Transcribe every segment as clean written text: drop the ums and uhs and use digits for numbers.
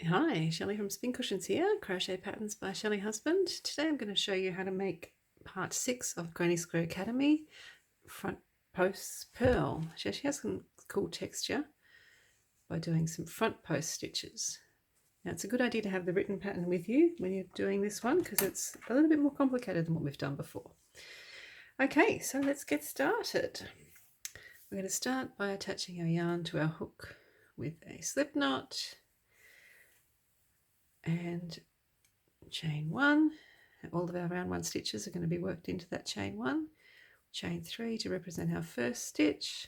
Hi, Shelley from Spin Cushions here, Crochet Patterns by Shelley Husband. Today I'm going to show you how to make part 6 of Granny Square Academy front post purl. She has some cool texture by doing some front post stitches. Now it's a good idea to have the written pattern with you when you're doing this one because it's a little bit more complicated than what we've done before. Okay, so let's get started. We're going to start by attaching our yarn to our hook with a slip knot and chain 1. All of our round 1 stitches are going to be worked into that chain 1. Chain 3 to represent our first stitch.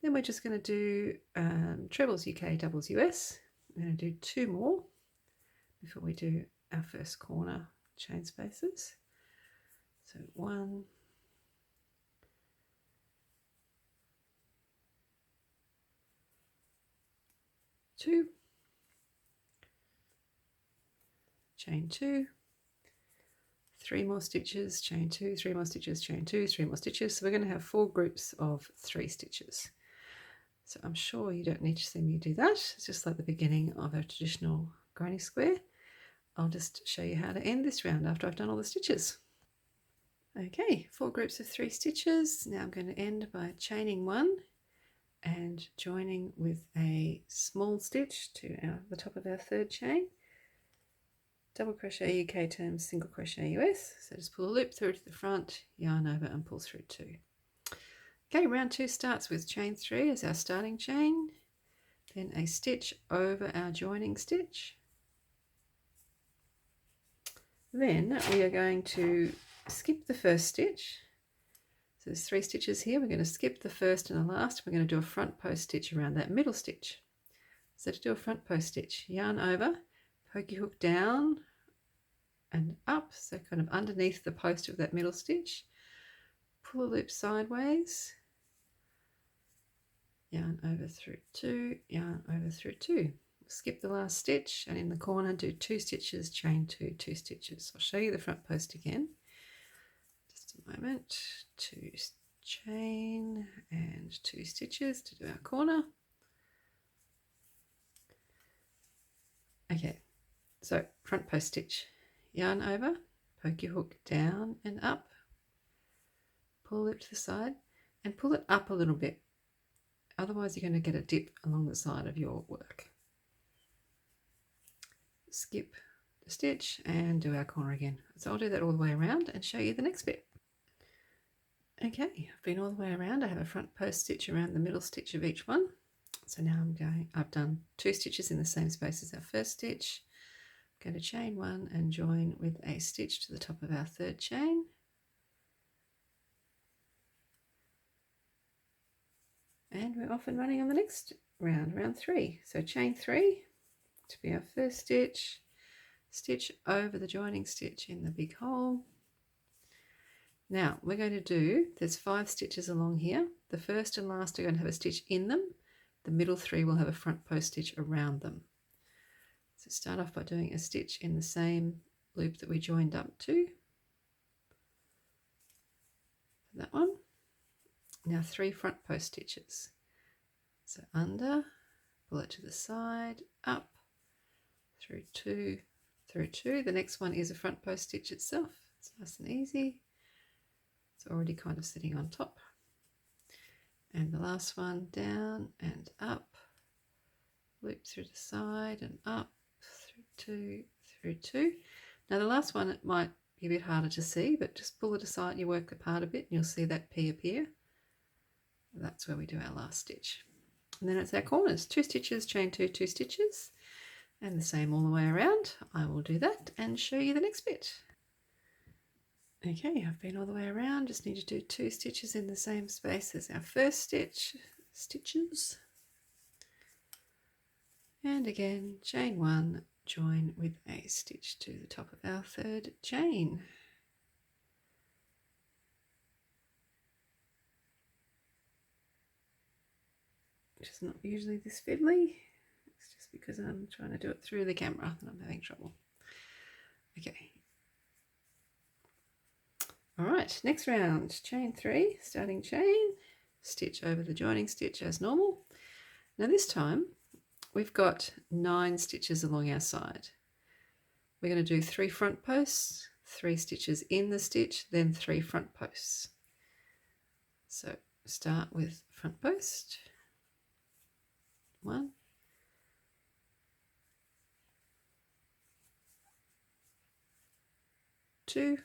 Then we're just going to do trebles UK, doubles US. We're going to do 2 more before we do our first corner chain spaces. So 1, 2, chain 2, 3 more stitches, chain 2, 3 more stitches, chain 2, 3 more stitches. So we're going to have 4 groups of 3 stitches. So I'm sure you don't need to see me do that. It's just like the beginning of a traditional granny square. I'll just show you how to end this round after I've done all the stitches. Okay, 4 groups of 3 stitches. Now I'm going to end by chaining 1 and joining with a small stitch to the top of our 3rd chain. Double crochet UK terms, single crochet US. So just pull a loop through to the front, yarn over and pull through 2. Okay, round 2 starts with chain 3 as our starting chain, then a stitch over our joining stitch. Then we are going to skip the first stitch. So there's 3 stitches here. We're going to skip the first and the last. We're going to do a front post stitch around that middle stitch. So to do a front post stitch, yarn over, poke your hook down and up, so kind of underneath the post of that middle stitch. Pull a loop sideways, yarn over through 2, yarn over through 2. Skip the last stitch and in the corner do 2 stitches, chain 2, 2 stitches. I'll show you the front post again. Just a moment. 2 chain and 2 stitches to do our corner. Okay, so front post stitch, yarn over, poke your hook down and up, pull it to the side and pull it up a little bit. Otherwise you're going to get a dip along the side of your work. Skip the stitch and do our corner again. So I'll do that all the way around and show you the next bit. Okay, I've been all the way around. I have a front post stitch around the middle stitch of each one. So now I've done 2 stitches in the same space as our first stitch. I'm going to chain 1 and join with a stitch to the top of our 3rd chain. And we're off and running on the next round, round 3. So chain 3 to be our first stitch, stitch over the joining stitch in the big hole. Now we're going to do, there's 5 stitches along here. The first and last are going to have a stitch in them. The middle 3 will have a front post stitch around them. So start off by doing a stitch in the same loop that we joined up to. That one. Now 3 front post stitches. So under, pull it to the side, up, through 2, through 2. The next one is a front post stitch itself. It's nice and easy. It's already kind of sitting on top. And the last one, down and up, loop through the side and up, through 2, through 2. Now the last one, it might be a bit harder to see, but just pull it aside and you work apart a bit and you'll see that P appear. That's where we do our last stitch. And then it's our corners, 2 stitches, chain 2, 2 stitches, and the same all the way around. I will do that and show you the next bit. Okay, I've been all the way around, just need to do 2 stitches in the same space as our first stitches. And again, chain 1, join with a stitch to the top of our 3rd chain. Which is not usually this fiddly. It's just because I'm trying to do it through the camera and I'm having trouble. Okay. All right, next round, chain 3, starting chain, stitch over the joining stitch as normal. Now this time we've got 9 stitches along our side. We're going to do 3 front posts, 3 stitches in the stitch, then 3 front posts. So start with front post, 1, 2,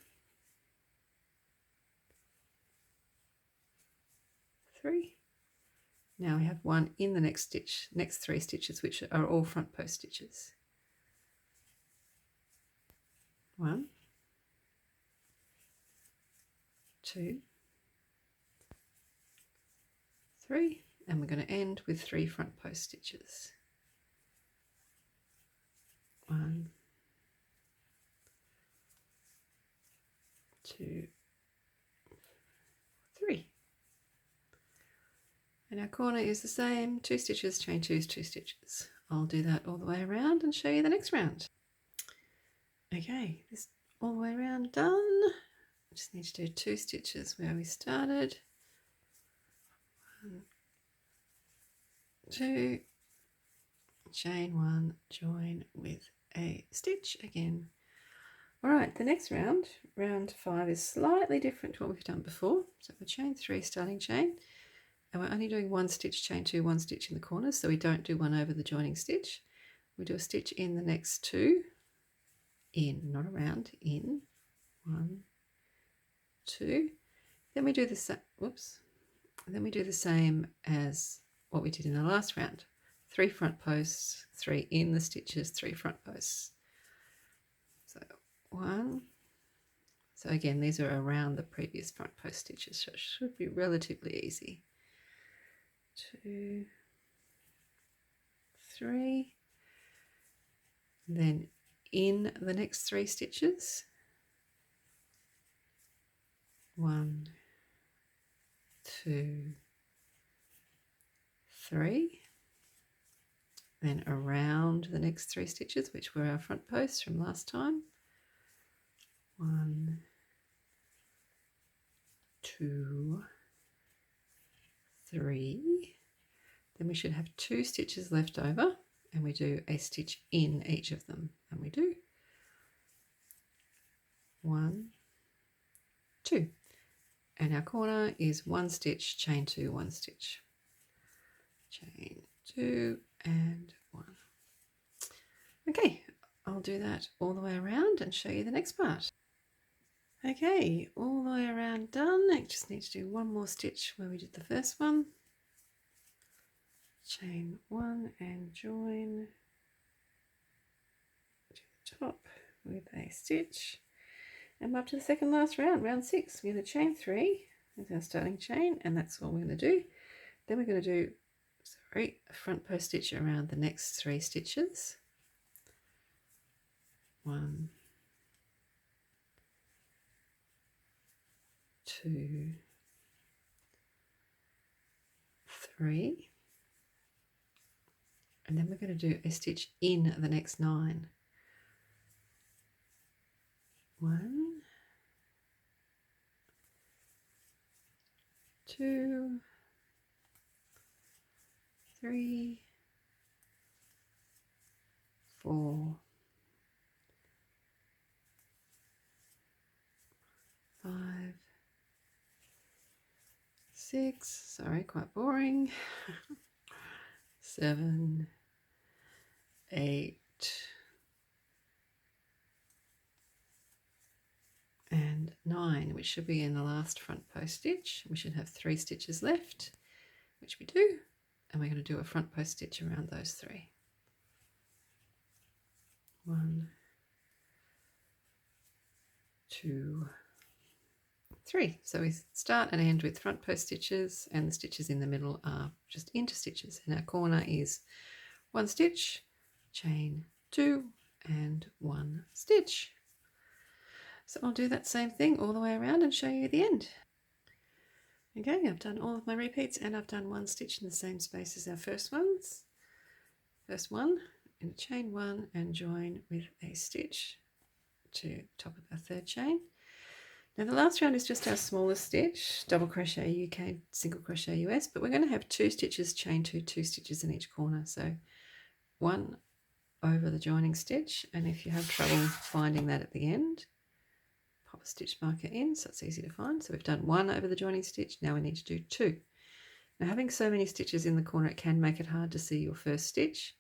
3. Now we have 1 in the next stitch, next 3 stitches, which are all front post stitches. 1, 2, 3, and we're going to end with 3 front post stitches. 1, 2, 3. And our corner is the same, 2 stitches, chain 2, 2 stitches. I'll do that all the way around and show you the next round. Okay, this all the way around done. Just need to do 2 stitches where we started. 1, 2, chain 1, join with a stitch again. All right, the next round, round 5, is slightly different to what we've done before. So we're chain 3, starting chain, and we're only doing 1 stitch, chain 2, 1 stitch in the corners, so we don't do 1 over the joining stitch. We do a stitch in the next 2, in, not around, in, 1, 2. Then we do the same. Whoops. Then we do the same as what we did in the last round. 3 front posts, 3 in the stitches, 3 front posts. So 1. So again, these are around the previous front post stitches, so it should be relatively easy. 2, 3. Then in the next 3 stitches. 1, 2, 3. Then around the next 3 stitches, which were our front posts from last time. 1, 2, 3. Then we should have 2 stitches left over, and we do a stitch in each of them, and we do 1, 2. And our corner is 1 stitch, chain 2, 1 stitch, chain 2 and 1. Okay, I'll do that all the way around and show you the next part. Okay, all the way around done. I just need to do 1 more stitch where we did the first one. Chain 1 and join to the top with a stitch. And we're up to the second last round, round 6. We're going to chain 3 as our starting chain, and that's all we're going to do. Then we're going to do, a front post stitch around the next 3 stitches. 1, 2, 3. And then we're going to do a stitch in the next 9. 1, 2, 3, 4, 5, 6, sorry, quite boring, 7, 8, and 9, which should be in the last front post stitch. We should have 3 stitches left, which we do, and we're going to do a front post stitch around those 3. 1, 2, 3. So we start and end with front post stitches, and the stitches in the middle are just into stitches, and our corner is 1 stitch, chain 2 and 1 stitch. So I'll do that same thing all the way around and show you the end. Okay, I've done all of my repeats, and I've done 1 stitch in the same space as our first ones. First one, and chain 1 and join with a stitch to top of our 3rd chain. Now the last round is just our smallest stitch, double crochet UK, single crochet US, but we're going to have 2 stitches, chain 2, 2 stitches in each corner. So 1 over the joining stitch, and if you have trouble finding that at the end, pop a stitch marker in so it's easy to find. So we've done 1 over the joining stitch, now we need to do 2. Now having so many stitches in the corner, it can make it hard to see your first stitch,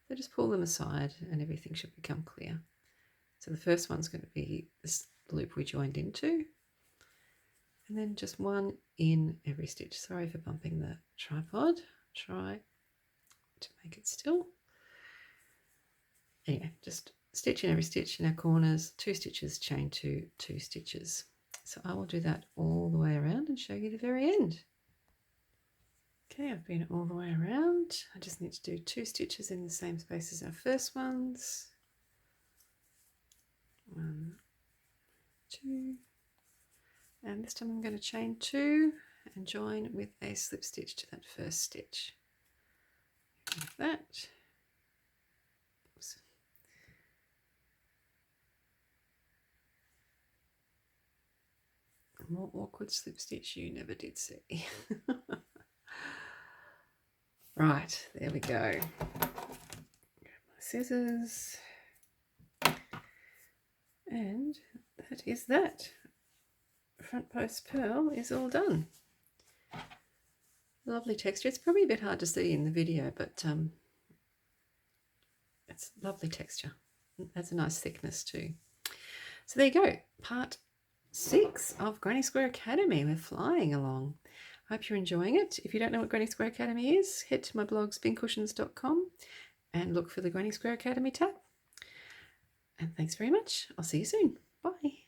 so just pull them aside and everything should become clear. So the first one's going to be this loop we joined into, and then just 1 in every stitch. Sorry for bumping the tripod, try to make it still. Anyway, just stitch in every stitch in our corners, 2 stitches, chain 2, 2 stitches. So I will do that all the way around and show you the very end. Okay, I've been all the way around. I just need to do 2 stitches in the same space as our first ones. 1, 2, and this time I'm going to chain 2 and join with a slip stitch to that first stitch. Like that. Oops. A more awkward slip stitch you never did see. Right, there we go. Grab my scissors. And that is that. Front post purl is all done. Lovely texture. It's probably a bit hard to see in the video, but it's lovely texture. It has a nice thickness too. So there you go. Part 6 of Granny Square Academy. We're flying along. I hope you're enjoying it. If you don't know what Granny Square Academy is, head to my blog spincushions.com and look for the Granny Square Academy tab. And thanks very much. I'll see you soon. Bye.